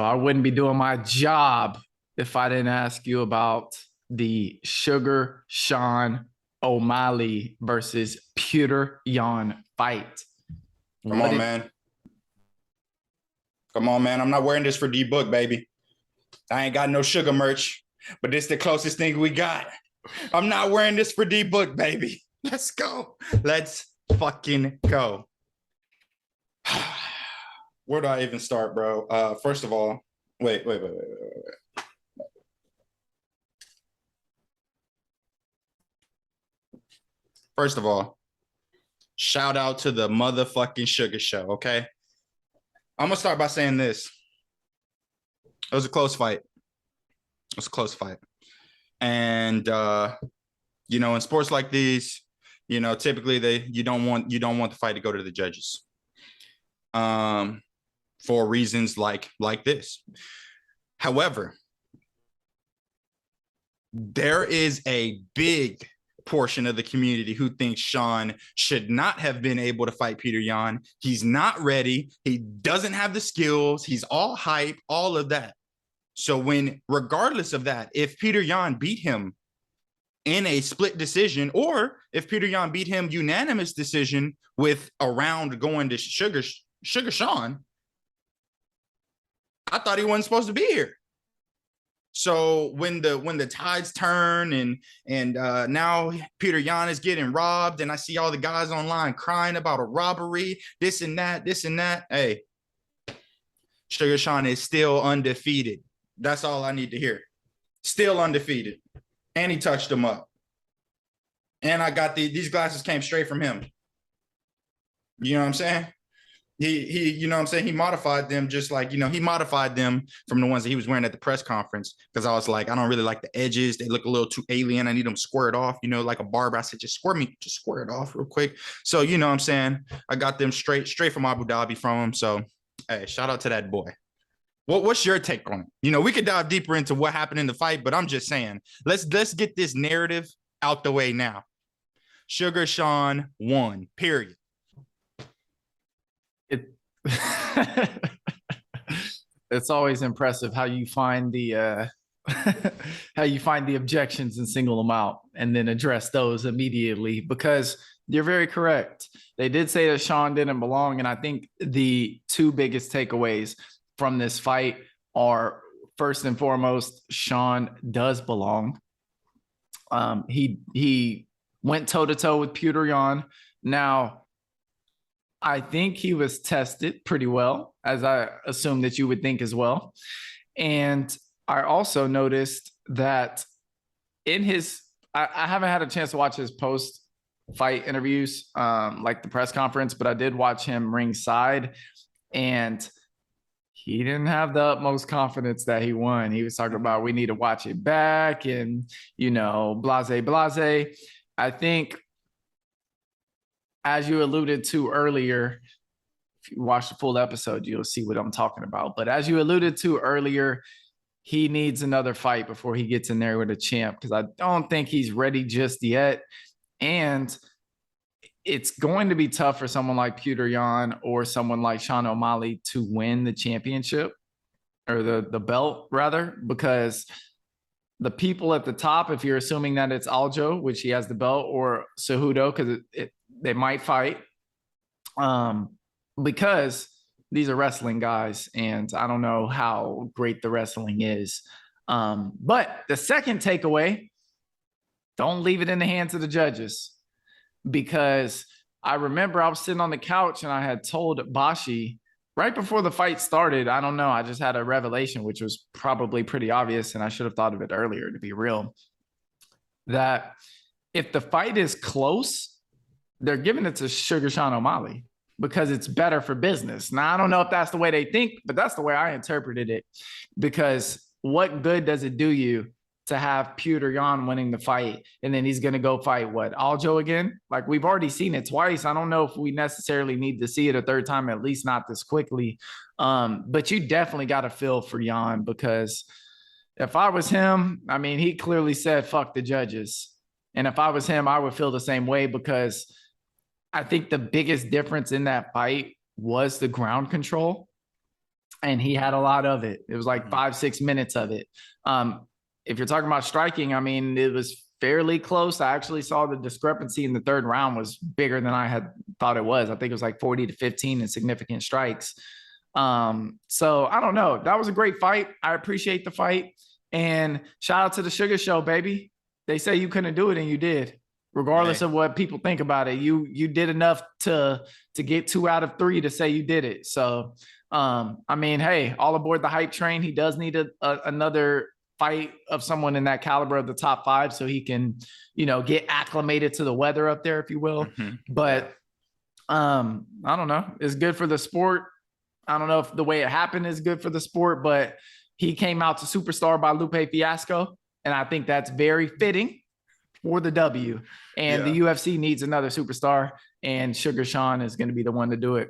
I wouldn't be doing my job if I didn't ask you about the Sugar Sean O'Malley versus Petr Yan fight. Come on, man. Come on, man. I'm not wearing this for D-Book, baby. I ain't got no Sugar merch, but this is the closest thing we got. I'm not wearing this for D-Book, baby. Let's go. Let's fucking go. Where do I even start, bro? First of all, wait. First of all, shout out to the motherfucking Sugar Show, okay? I'm going to start by saying this. It was a close fight. It was a close fight. And, in sports like these, typically you don't want the fight to go to the judges for reasons like this. However, there is a big portion of the community who thinks Sean should not have been able to fight Petr Yan. He's not ready. He doesn't have the skills. He's all hype, all of that. So regardless of that, if Petr Yan beat him in a split decision, or if Petr Yan beat him unanimous decision with a round going to Sugar Sean, I thought he wasn't supposed to be here. So when the tides turn and now Petr Yan is getting robbed, and I see all the guys online crying about a robbery, this and that. Hey, Sugar Sean is still undefeated. That's all I need to hear. Still undefeated. And he touched him up. And I got these glasses came straight from him. You know what I'm saying? He, you know what I'm saying? He modified them just like, he modified them from the ones that he was wearing at the press conference. Because I was like, I don't really like the edges. They look a little too alien. I need them squared off, like a barber. I said, just square it off real quick. So, you know what I'm saying? I got them straight from Abu Dhabi from him. So, hey, shout out to that boy. What's your take on it? We could dive deeper into what happened in the fight, but I'm just saying, let's get this narrative out the way now. Sugar Sean won, period. It's always impressive how you find the objections and single them out and then address those immediately, because you're very correct. They did say that Sean didn't belong, and I think the two biggest takeaways from this fight are, first and foremost, Sean does belong. He went toe-to-toe with Petr Yan. Now, I think he was tested pretty well, as I assume that you would think as well. And I also noticed that in his, I haven't had a chance to watch his post-fight interviews, like the press conference, but I did watch him ringside, and he didn't have the utmost confidence that he won. He was talking about, we need to watch it back and, blase. I think, as you alluded to earlier, if you watch the full episode, you'll see what I'm talking about. But as you alluded to earlier, he needs another fight before he gets in there with a champ, because I don't think he's ready just yet. And it's going to be tough for someone like Petr Yan or someone like Sean O'Malley to win the championship, or the belt rather, because the people at the top, if you're assuming that it's Aljo, which he has the belt, or Cejudo, because they might fight, because these are wrestling guys, and I don't know how great the wrestling is. But the second takeaway, don't leave it in the hands of the judges, because I remember I was sitting on the couch and I had told Bashi right before the fight started, I don't know, I just had a revelation, which was probably pretty obvious, and I should have thought of it earlier, to be real, that if the fight is close, they're giving it to Sugar Sean O'Malley because it's better for business. Now, I don't know if that's the way they think, but that's the way I interpreted it, because what good does it do you to have Petr Yan winning the fight, and then he's going to go fight Aljo again? Like, we've already seen it twice. I don't know if we necessarily need to see it a third time, at least not this quickly. But you definitely got to feel for Yan, because if I was him, I mean, he clearly said, fuck the judges. And if I was him, I would feel the same way, because I think the biggest difference in that fight was the ground control. and he had a lot of it. It was like Mhm. 5-6 minutes of it. If you're talking about striking, I mean, it was fairly close. I actually saw the discrepancy in the third round was bigger than I had thought it was. I think it was like 40-15 in significant strikes. So I don't know. That was a great fight. I appreciate the fight. And shout out to the Sugar Show, baby. They say you couldn't do it and you did. Regardless Hey. of what people think about it, you did enough to get 2 out of 3 to say you did it. So I mean, hey, all aboard the hype train. He does need another fight of someone in that caliber of the top 5 so he can, get acclimated to the weather up there, if you will. Mhm. But I don't know. It's good for the sport. I don't know if the way it happened is good for the sport, but he came out to Superstar by Lupe Fiasco, and I think that's very fitting for the W. And the UFC needs another superstar, and Sugar Sean is going to be the one to do it.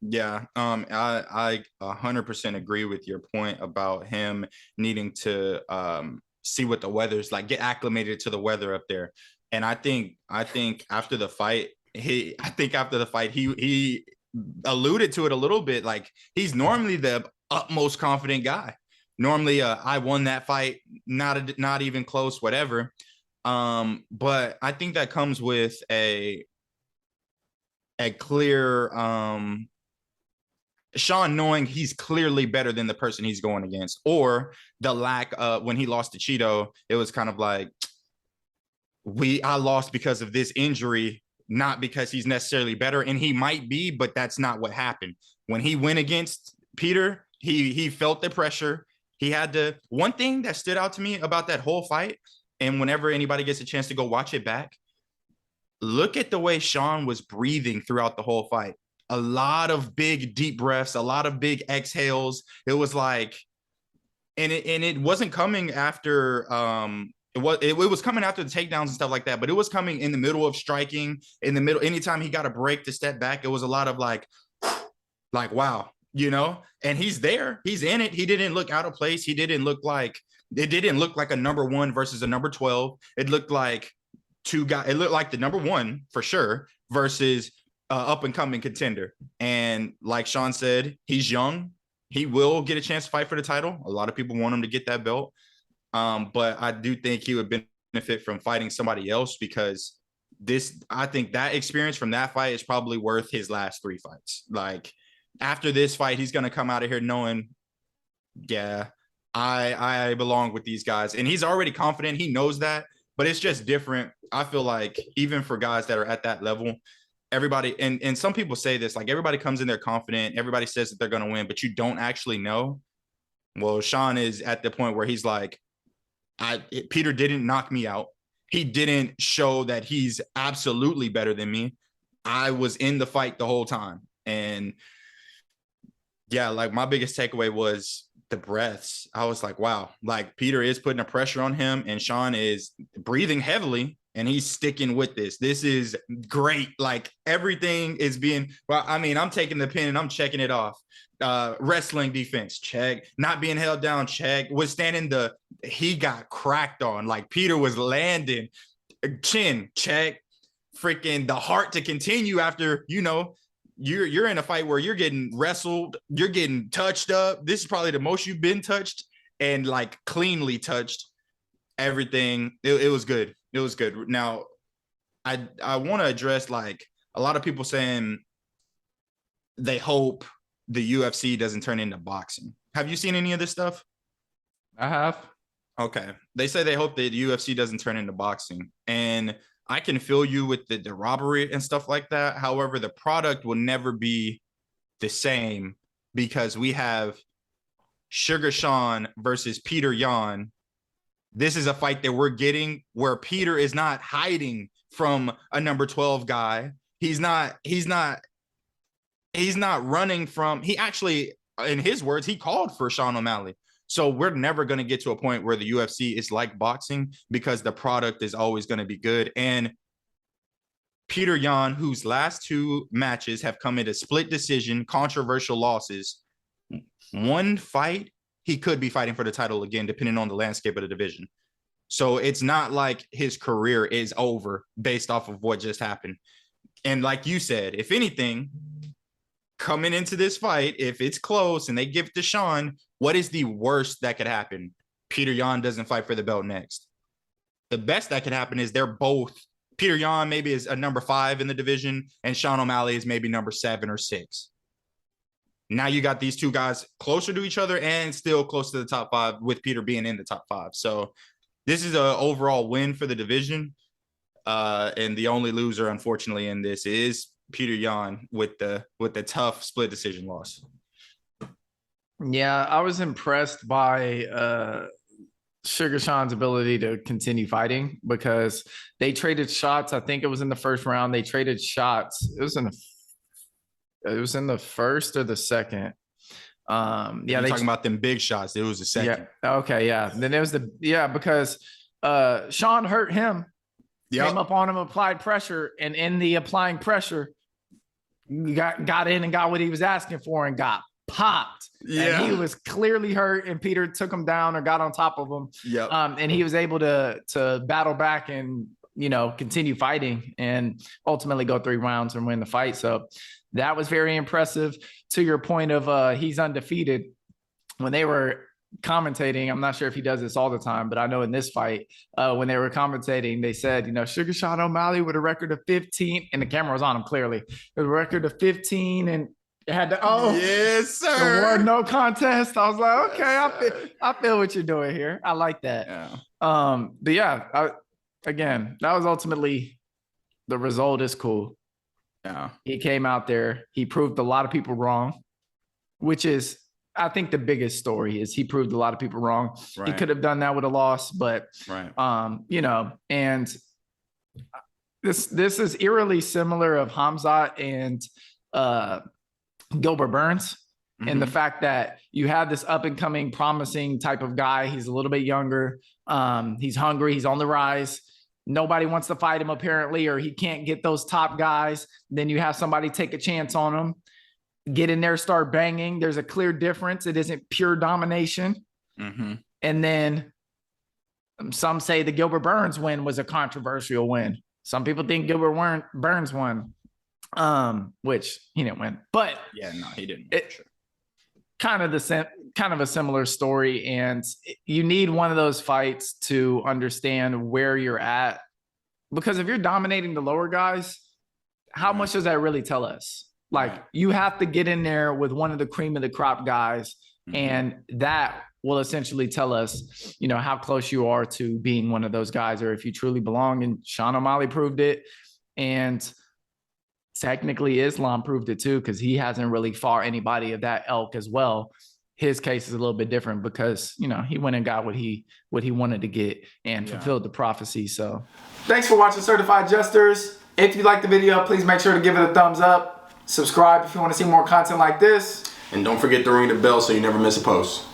Yeah, I 100% agree with your point about him needing to see what the weather's like, get acclimated to the weather up there. And I think after the fight, he alluded to it a little bit. Like, he's normally the utmost confident guy. Normally, I won that fight, not even close, whatever. But I think that comes with a clear Sean knowing he's clearly better than the person he's going against, or the lack of, when he lost to Cheeto, it was kind of like, I lost because of this injury, not because he's necessarily better. And he might be, but that's not what happened. When he went against Peter, he felt the pressure. He had to, one thing that stood out to me about that whole fight, and whenever anybody gets a chance to go watch it back, look at the way Sean was breathing throughout the whole fight. A lot of big, deep breaths, a lot of big exhales. It was like, and it wasn't coming after, it was coming after the takedowns and stuff like that, but it was coming in the middle of striking, in the middle. Anytime he got a break to step back, it was a lot of like, wow, and he's there, he's in it. He didn't look out of place. It didn't look like a number 1 versus a number 12. It looked like two guys. It looked like the number 1 for sure versus up and coming contender. And like Sean said, he's young. He will get a chance to fight for the title. A lot of people want him to get that belt. But I do think he would benefit from fighting somebody else, because I think that experience from that fight is probably worth his last 3 fights. Like, after this fight, he's going to come out of here knowing, yeah, I belong with these guys. And he's already confident. He knows that, but it's just different. I feel like even for guys that are at that level, everybody, and some people say this, like, everybody comes in there confident. Everybody says that they're going to win, but you don't actually know. Well, Sean is at the point where he's like, Peter didn't knock me out. He didn't show that he's absolutely better than me. I was in the fight the whole time. And yeah, like, my biggest takeaway was the breaths. I was like, wow, like, Peter is putting a pressure on him, and Sean is breathing heavily, and he's sticking with this. This is great. Like, everything is being, well, I mean, I'm taking the pin and I'm checking it off. Wrestling defense, check. Not being held down, check. Withstanding he got cracked on. Like, Peter was landing. Chin, check. Freaking the heart to continue after, you're in a fight where you're getting wrestled, you're getting touched up. This is probably the most you've been touched, and like cleanly touched. Everything. It was good. It was good. Now, I want to address, like, a lot of people saying they hope the UFC doesn't turn into boxing. Have you seen any of this stuff? I have. Okay. They say they hope that the UFC doesn't turn into boxing. And I can feel you with the robbery and stuff like that. However, the product will never be the same, because we have Sugar Sean versus Peter Yan. This is a fight that we're getting where Peter is not hiding from a number 12 guy. He's not running from, he actually, in his words, he called for Sean O'Malley. So we're never going to get to a point where the UFC is like boxing, because the product is always going to be good. And Peter Yan, whose last 2 matches have come into split decision, controversial losses, one fight, he could be fighting for the title again, depending on the landscape of the division. So it's not like his career is over based off of what just happened. And like you said, if anything, coming into this fight, if it's close and they give it to Sean, what is the worst that could happen? Peter Yan doesn't fight for the belt next. The best that could happen is they're both, Peter Yan maybe is a number 5 in the division, and Sean O'Malley is maybe number 7 or 6. Now you got these two guys closer to each other and still close to the top 5, with Peter being in the top 5. So this is an overall win for the division. And the only loser, unfortunately, in this is Peter Yan with the tough split decision loss. Yeah, I was impressed by Sugar Sean's ability to continue fighting, because they traded shots. I think it was in the first round. They traded shots. It was in the first or the second. Yeah, You're they talking about them big shots. It was the second. Yeah. Okay. Yeah. Then it was because Sean hurt him. Yep. Came up on him, applied pressure, and in the applying pressure, got in and got what he was asking for and got popped. Yeah. And he was clearly hurt, and Peter took him down or got on top of him. Yep. And he was able to battle back and, continue fighting and ultimately go 3 rounds and win the fight. So that was very impressive. To your point of he's undefeated. When they were commentating, I'm not sure if he does this all the time, but I know in this fight, when they were commentating, they said, Sugar Sean O'Malley with a record of 15, and the camera was on him clearly, with a record of 15, and it had to, yes, sir. There was no contest. I was like, okay, Yes, I feel what you're doing here. I like that. Yeah. But yeah, again, that was ultimately the result is cool. Yeah. He came out there, he proved a lot of people wrong, which is, I think, the biggest story is he proved a lot of people wrong. Right. He could have done that with a loss, but Right. And this is eerily similar of Hamzat and Gilbert Burns. And the fact that you have this up and coming promising type of guy. He's a little bit younger. He's hungry. He's on the rise. Nobody wants to fight him apparently, or he can't get those top guys. Then you have somebody take a chance on him, get in there, start banging. There's a clear difference. It isn't pure domination. Mm-hmm. And then some say the Gilbert Burns win was a controversial win. Some people think Gilbert Burns won, which he didn't win. But Yeah, no, he didn't. It- kind of a similar story, and you need one of those fights to understand where you're at, because if you're dominating the lower guys, how Right. much does that really tell us? Like, Right. you have to get in there with one of the cream of the crop guys, Mhm. and that will essentially tell us, how close you are to being one of those guys, or if you truly belong. And Sean O'Malley proved it, and technically Islam proved it too, because he hasn't really fought anybody of that ilk as well. His case is a little bit different because, he went and got what he wanted to get and Yeah. fulfilled the prophecy. So thanks for watching Certified Jesters. If you liked the video, please make sure to give it a thumbs up. Subscribe if you want to see more content like this. And don't forget to ring the bell so you never miss a post.